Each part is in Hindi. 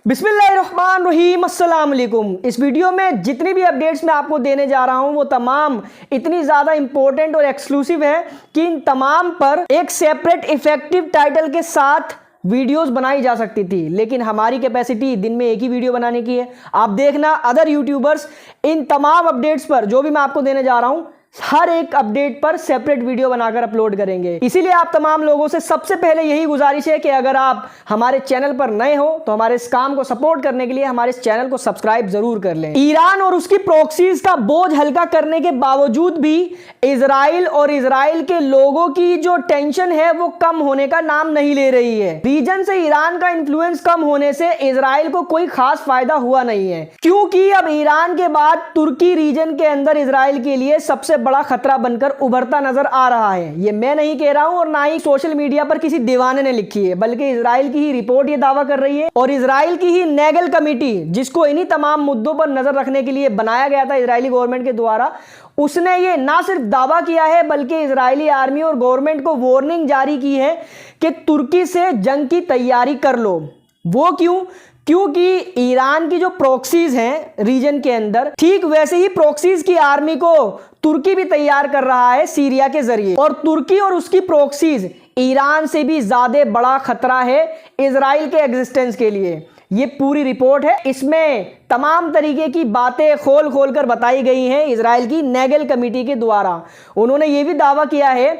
बिस्मिल्लाहिर्रहमानिर्रहीम, अस्सलाम वालेकुम। इस वीडियो में जितनी भी अपडेट्स मैं आपको देने जा रहा हूं वो तमाम इतनी ज़्यादा इंपॉर्टेंट और एक्सक्लूसिव है कि इन तमाम पर एक सेपरेट इफेक्टिव टाइटल के साथ वीडियोस बनाई जा सकती थी, लेकिन हमारी कैपेसिटी दिन में एक ही वीडियो बनाने की है। आप देखना अदर यूट्यूबर्स इन तमाम अपडेट्स पर जो भी मैं आपको देने जा रहा हूं हर एक अपडेट पर सेपरेट वीडियो बनाकर अपलोड करेंगे। इसीलिए आप तमाम लोगों से सबसे पहले यही गुजारिश है कि अगर आप हमारे चैनल पर नए हो तो हमारे इस काम को सपोर्ट करने के लिए हमारे इस चैनल को सब्सक्राइब जरूर कर लें। ईरान और उसकी प्रॉक्सीज का बोझ हल्का करने के बावजूद भी इजराइल और इजराइल के लोगों की जो टेंशन है वो कम होने का नाम नहीं ले रही है। रीजन से ईरान का इन्फ्लुएंस कम होने से इजराइल को कोई खास फायदा हुआ नहीं है, क्योंकि अब ईरान के बाद तुर्की रीजन के अंदर इजराइल के लिए सबसे बड़ा खतरा बनकर उभरता नजर आ रहा है। ये मैं नहीं कह रहा हूं और ना ही सोशल मीडिया पर किसी दीवाने ने लिखी है, बल्कि इजराइल की ही रिपोर्ट ये दावा कर रही है। और इजराइल की ही नेगल कमेटी, जिसको इन्हीं तमाम मुद्दों पर नजर रखने के लिए बनाया गया था इजरायली गवर्नमेंट के द्वारा, उसने ये ना सिर्फ दावा किया है बल्कि इजरायली आर्मी और गवर्नमेंट को वार्निंग जारी की है कि तुर्की से जंग की तैयारी कर लो। वो क्यों? क्योंकि ईरान की जो प्रॉक्सीज हैं रीजन के अंदर, ठीक वैसे ही प्रॉक्सीज की आर्मी को तुर्की भी तैयार कर रहा है सीरिया के जरिए। और तुर्की और उसकी प्रॉक्सीज ईरान से भी ज्यादा बड़ा खतरा है इजराइल के एग्जिस्टेंस के लिए। ये पूरी रिपोर्ट है, इसमें तमाम तरीके की बातें खोल खोल कर बताई गई हैं इजराइल की नेगल कमेटी के द्वारा। उन्होंने ये भी दावा किया है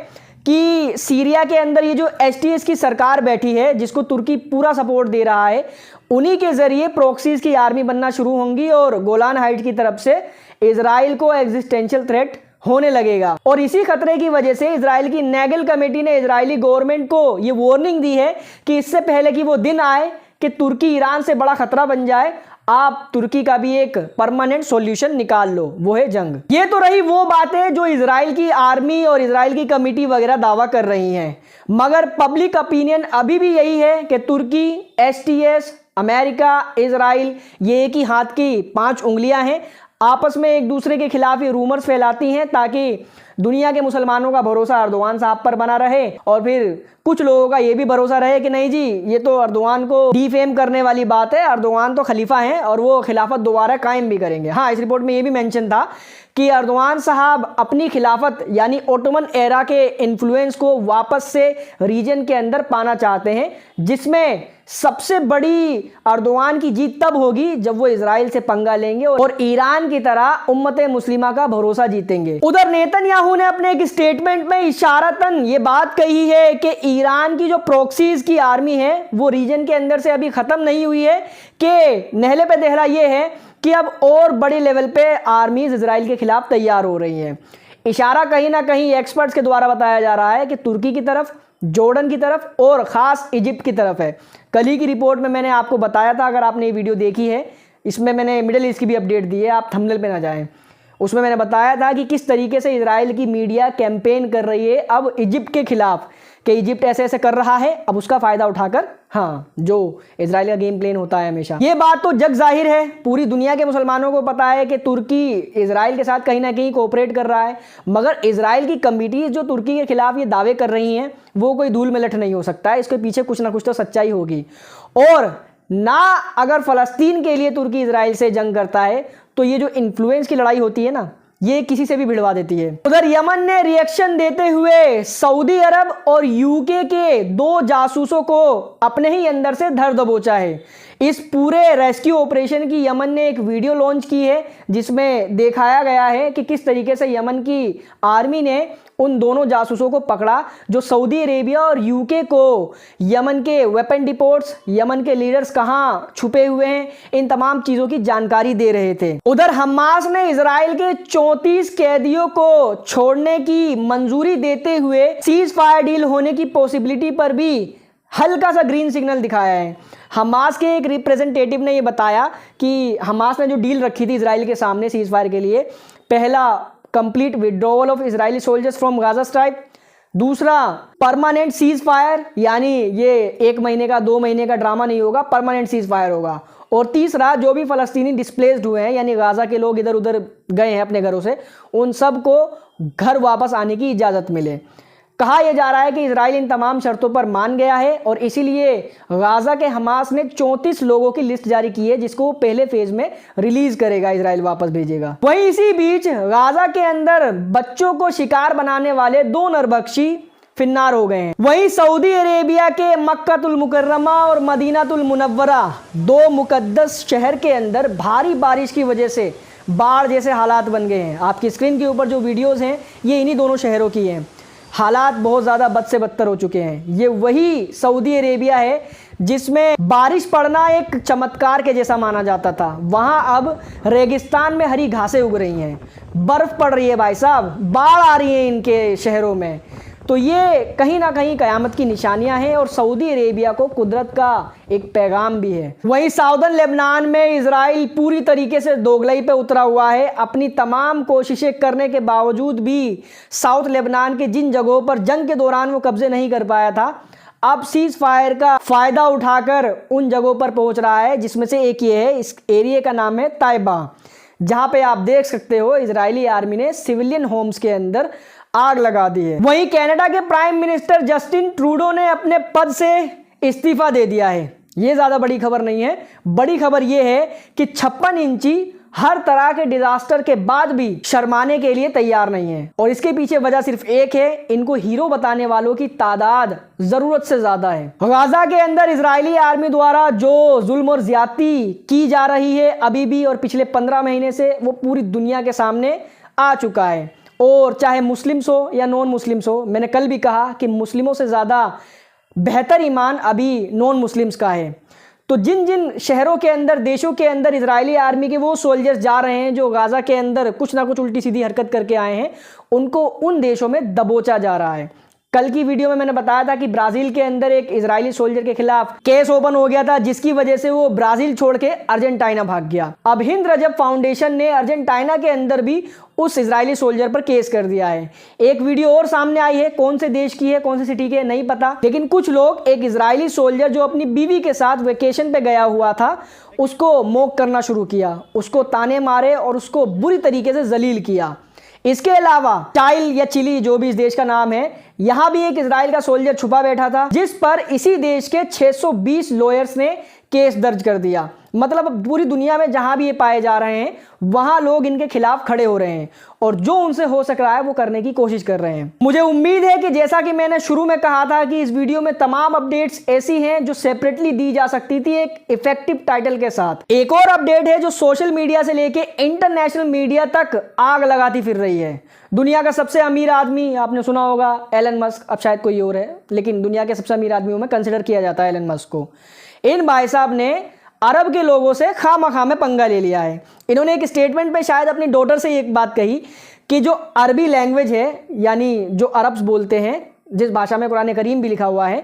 कि सीरिया के अंदर ये जो एसटीएस की सरकार बैठी है, जिसको तुर्की पूरा सपोर्ट दे रहा है, उन्हीं के जरिए प्रॉक्सीज की आर्मी बनना शुरू होंगी और गोलान हाइट की तरफ से इजराइल को एग्जिस्टेंशियल थ्रेट होने लगेगा। और इसी खतरे की वजह से इजराइल की नेगल कमेटी ने इजरायली गवर्नमेंट को ये वार्निंग दी है कि इससे पहले कि वो दिन आए कि तुर्की ईरान से बड़ा खतरा बन जाए, आप तुर्की का भी एक परमानेंट सॉल्यूशन निकाल लो, वो है जंग। ये तो रही वो बातें जो इजराइल की आर्मी और इजराइल की कमेटी वगैरह दावा कर रही हैं, मगर पब्लिक ओपिनियन अभी भी यही है कि तुर्की, एसटीएस, अमेरिका, इजराइल ये एक ही हाथ की 5 उंगलियां हैं। आपस में एक दूसरे के खिलाफ ये रूमर्स फैलाती हैं ताकि दुनिया के मुसलमानों का भरोसा अर्दोगान साहब पर बना रहे और फिर कुछ लोगों का ये भी भरोसा रहे कि नहीं जी, ये तो अर्दोगान को डिफेम करने वाली बात है, अर्दोगान तो खलीफा हैं और वो खिलाफत दोबारा कायम भी करेंगे। हाँ, इस रिपोर्ट में ये भी मेंशन था कि अर्दोगान साहब अपनी खिलाफत यानी ओटोमन एरा के इन्फ्लुएंस को वापस से रीजन के अंदर पाना चाहते हैं, जिसमें सबसे बड़ी अर्दोगान की जीत तब होगी जब वो इजराइल से पंगा लेंगे और ईरान की तरह उम्मत मुस्लिमा का भरोसा जीतेंगे। उधर नेतन्याहू ने अपने एक स्टेटमेंट में इशारतन ये बात कही है कि ईरान की जो प्रॉक्सीज की आर्मी है वो रीजन के अंदर से अभी खत्म नहीं हुई है, कि नहले पे दहला ये है कि अब और बड़े लेवल पे आर्मीज इजराइल के खिलाफ तैयार हो रही हैं। इशारा कहीं ना कहीं एक्सपर्ट्स के द्वारा बताया जा रहा है कि तुर्की की तरफ, जॉर्डन की तरफ और ख़ास इजिप्ट की तरफ है। कल ही की रिपोर्ट में मैंने आपको बताया था, अगर आपने ये वीडियो देखी है, इसमें मैंने मिडिल ईस्ट की भी अपडेट दी है, आप थंबनेल पे ना जाएं। उसमें मैंने बताया था कि किस तरीके से इजराइल की मीडिया कैंपेन कर रही है अब इजिप्ट के खिलाफ, कि इजिप्ट ऐसे ऐसे कर रहा है, अब उसका फ़ायदा उठाकर, हाँ, जो इजराइल का गेम प्लान होता है हमेशा। ये बात तो जग जाहिर है, पूरी दुनिया के मुसलमानों को पता है कि तुर्की इजराइल के साथ कहीं ना कहीं कोऑपरेट कर रहा है, मगर इजराइल की कमिटी जो तुर्की के खिलाफ ये दावे कर रही हैं वो कोई धूल में लठ नहीं हो सकता है, इसके पीछे कुछ ना कुछ तो सच्चाई होगी। और ना अगर फ़लस्तीन के लिए तुर्की इजराइल से जंग करता है तो ये जो इन्फ्लुएंस की लड़ाई होती है ना, ये किसी से भी भिड़वा देती है। उधर यमन ने रिएक्शन देते हुए सऊदी अरब और यूके के 2 जासूसों को अपने ही अंदर से धर दबोचा है। इस पूरे रेस्क्यू ऑपरेशन की यमन ने एक वीडियो लॉन्च की है, जिसमें दिखाया गया है कि किस तरीके से यमन की आर्मी ने उन दोनों जासूसों को पकड़ा, जो सऊदी अरेबिया और यूके को यमन के वेपन डिपोट्स, यमन के लीडर्स कहाँ छुपे हुए हैं, इन तमाम चीज़ों की जानकारी दे रहे थे। उधर हमास ने इजराइल के 34 कैदियों को छोड़ने की मंजूरी देते हुए सीज फायर डील होने की पॉसिबिलिटी पर भी हल्का सा ग्रीन सिग्नल दिखाया है। हमास के एक रिप्रेजेंटेटिव ने यह बताया कि हमास ने जो डील रखी थी इजराइल के सामने सीज फायर के लिए, पहला complete withdrawal of Israeli soldiers from Gaza stripe, दूसरा परमानेंट सीज फायर, यानी ये 1 महीने का 2 महीने का ड्रामा नहीं होगा, परमानेंट सीज फायर होगा, और तीसरा जो भी फ़लस्तीनी डिस्प्लेस्ड हुए हैं यानी गाजा के लोग इधर उधर गए हैं अपने घरों से, उन सब को घर वापस आने की इजाज़त मिले। कहा यह जा रहा है कि इजराइल इन तमाम शर्तों पर मान गया है और इसीलिए गाजा के हमास ने 34 लोगों की लिस्ट जारी की है, जिसको वो पहले फेज में रिलीज करेगा, इजराइल वापस भेजेगा। वहीं इसी बीच गाजा के अंदर बच्चों को शिकार बनाने वाले 2 नरभक्षी फिन्नार हो गए हैं। वहीं सऊदी अरेबिया के मक्कातुल मुकर्रमा और मदीनातुल मुनव्वरा 2 मुकद्दस शहर के अंदर भारी बारिश की वजह से बाढ़ जैसे हालात बन गए हैं। आपकी स्क्रीन के ऊपर जो वीडियोस हैं ये इन्हीं दोनों शहरों की हैं। हालात बहुत ज़्यादा बद से बदतर हो चुके हैं। ये वही सऊदी अरेबिया है जिसमें बारिश पड़ना एक चमत्कार के जैसा माना जाता था। वहाँ अब रेगिस्तान में हरी घासें उग रही हैं, बर्फ़ पड़ रही है भाई साहब, बाढ़ आ रही है इनके शहरों में। तो ये कहीं ना कहीं कयामत की निशानियां हैं और सऊदी अरेबिया को कुदरत का एक पैगाम भी है। वहीं साउदर्न लेबनान में इजराइल पूरी तरीके से दोगलई पे उतरा हुआ है। अपनी तमाम कोशिशें करने के बावजूद भी साउथ लेबनान के जिन जगहों पर जंग के दौरान वो कब्जे नहीं कर पाया था, अब सीज फायर का फायदा उठाकर उन जगहों पर पहुंच रहा है, जिसमें से एक ये है। इस एरिया का नाम है ताइबा, जहां पे आप देख सकते हो इजरायली आर्मी ने सिविलियन होम्स के अंदर आग लगा दी है। वहीं कनाडा के प्राइम मिनिस्टर जस्टिन ट्रूडो ने अपने पद से इस्तीफा दे दिया है। ये ज्यादा बड़ी खबर नहीं है, बड़ी खबर ये है कि 56 इंची हर तरह के डिजास्टर के बाद भी शर्माने के लिए तैयार नहीं है। और इसके पीछे वजह सिर्फ एक है, इनको हीरो बताने वालों की तादाद जरूरत से ज्यादा है। गाजा के अंदर इजरायली आर्मी द्वारा जो जुल्म और ज्यादती की जा रही है अभी भी, और पिछले 15 महीने से, वो पूरी दुनिया के सामने आ चुका है। और चाहे मुस्लिम्स हो या नॉन मुस्लिम्स हो, मैंने कल भी कहा कि मुस्लिमों से ज़्यादा बेहतर ईमान अभी नॉन मुस्लिम्स का है। तो जिन जिन शहरों के अंदर, देशों के अंदर इजरायली आर्मी के वो सोल्जर्स जा रहे हैं जो गाजा के अंदर कुछ ना कुछ उल्टी सीधी हरकत करके आए हैं, उनको उन देशों में दबोचा जा रहा है। कल की वीडियो में मैंने बताया था कि ब्राजील के अंदर एक इजरायली सोल्जर के खिलाफ केस ओपन हो गया था, जिसकी वजह से वो ब्राजील छोड़ के अर्जेंटीना भाग गया। अब हिंद रजब फाउंडेशन ने अर्जेंटीना के अंदर भी उस इजरायली सोल्जर पर केस कर दिया है। एक वीडियो और सामने आई है, कौन से देश की है, कौन सी सिटी की है नहीं पता, लेकिन कुछ लोग एक इजरायली सोल्जर जो अपनी बीवी के साथ वेकेशन पे गया हुआ था उसको मॉक करना शुरू किया, उसको ताने मारे और उसको बुरी तरीके से जलील किया। इसके अलावा चाइल या चिली, जो भी इस देश का नाम है, यहां भी एक इजराइल का सोल्जर छुपा बैठा था, जिस पर इसी देश के 620 लॉयर्स ने केस दर्ज कर दिया। मतलब पूरी दुनिया में जहां भी ये पाए जा रहे हैं वहां लोग इनके खिलाफ खड़े हो रहे हैं और जो उनसे हो सक रहा है वो करने की कोशिश कर रहे हैं। मुझे उम्मीद है कि जैसा कि मैंने शुरू में कहा था कि इस वीडियो में तमाम अपडेट्स ऐसी हैं जो सेपरेटली दी जा सकती थी एक इफेक्टिव टाइटल के साथ। एक और अपडेट है जो सोशल मीडिया से लेके इंटरनेशनल मीडिया तक आग लगाती फिर रही है। दुनिया का सबसे अमीर आदमी आपने सुना होगा, एलन मस्क, अब शायद कोई और है, लेकिन दुनिया के सबसे अमीर आदमियों में कंसिडर किया जाता है एलन मस्क को। इन भाई साहब ने अरब के लोगों से खामखा में पंगा ले लिया है। इन्होंने एक स्टेटमेंट पे शायद अपनी डॉटर से एक बात कही कि जो अरबी लैंग्वेज है, यानी जो अरब्स बोलते हैं, जिस भाषा में कुरान करीम भी लिखा हुआ है,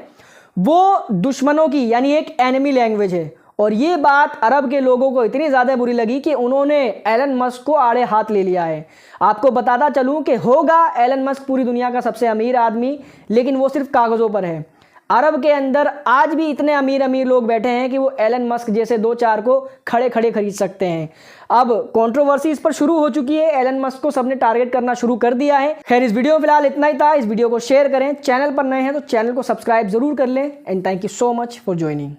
वो दुश्मनों की यानी एक एनिमी लैंग्वेज है। और ये बात अरब के लोगों को इतनी ज़्यादा बुरी लगी कि उन्होंने एलन मस्क को आड़े हाथ ले लिया है। आपको बताता चलूँ कि होगा एलन मस्क पूरी दुनिया का सबसे अमीर आदमी, लेकिन वो सिर्फ कागज़ों पर है। अरब के अंदर आज भी इतने अमीर अमीर लोग बैठे हैं कि वो एलन मस्क जैसे 2-4 को खड़े खड़े खरीद सकते हैं। अब कंट्रोवर्सी इस पर शुरू हो चुकी है, एलन मस्क को सबने टारगेट करना शुरू कर दिया है। खैर, इस वीडियो में फिलहाल इतना ही था। इस वीडियो को शेयर करें, चैनल पर नए हैं तो चैनल को सब्सक्राइब जरूर कर लें। And thank you so much for joining.